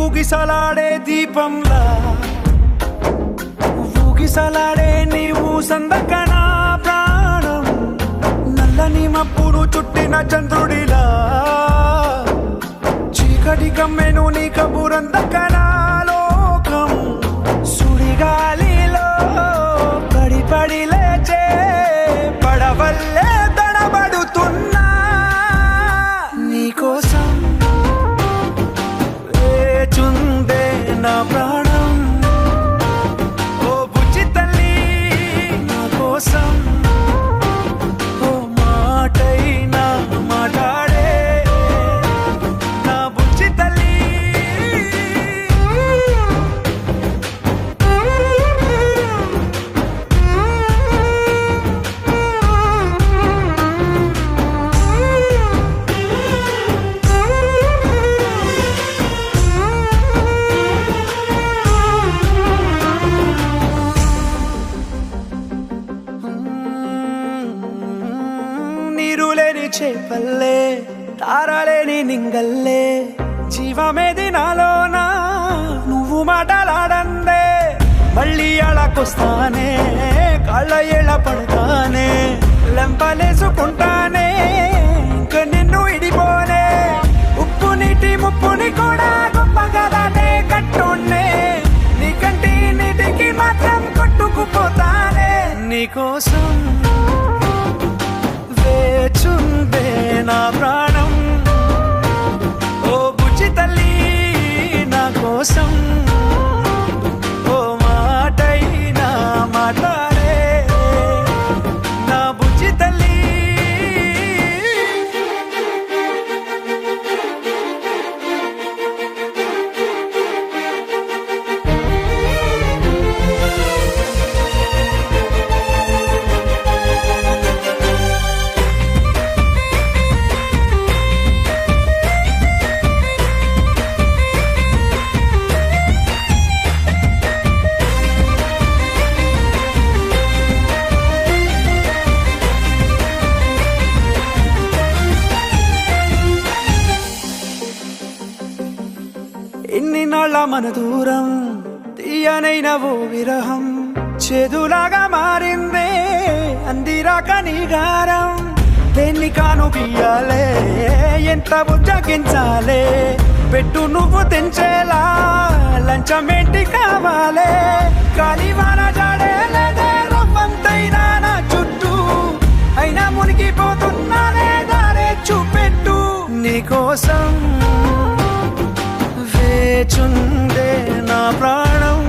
ఊగిసలాడే దీపంలా ఊగిసలాడే నీవు సందకనా ప్రాణం నల్లని మబ్బును చుట్టిన చంద్రుడిలా చీకటి కమ్మెను నీ కబురందకనా లోకం సుడిగాలిలో పడి పడి లేచే పడవల్లే తడబడుతున్నా నీకోసం వేచుందే నా ప్రాణం ఓ బుజ్జి తల్లి నా కోసం ఓ మాటైనా మాట్లాడే నా బుజ్జి తల్లి నీరులేని చేపల్లే తారలేని నింగల్లే జీవమేది నాలోనా నువ్వు మాటలాడందే మళ్ళీ అళకొస్తానే కాళ్ళ ఎళ్ళ పడతానే లెంపలేసుకుంటానే ఇంక నిన్ను ఇడిపోనే ఉప్పు నీటి ముప్పుని కూడా గొప్పగా దాటే కట్టున్నే నీ కంటి నీటికి మాత్రం కొట్టుకుపోతానే నీకోసం వేచుందే నా ప్రాణం ఓ బుజ్జి తల్లి నా కోసం ఓ మాటైనా మాట్లాడే నా బుజ్జి తల్లి ఎన్ని నాళ్ళ మన దూరం తీయనైన ఓ విరహం చేదులాగా మారిందే అందిరాక నీగారం దేన్ని కాను బియ్యాలే ఎంత బుజ్జగించాలే పెట్టు నువ్వు తెంచేలా లంచమేంటి కావాలే కాలివాన జాడేలేదే రవ్వంతైనా నా చుట్టూ అయినా మునిగిపోతున్నానే దారే చూపెట్టు నీకోసం వేచుందే నా ప్రాణం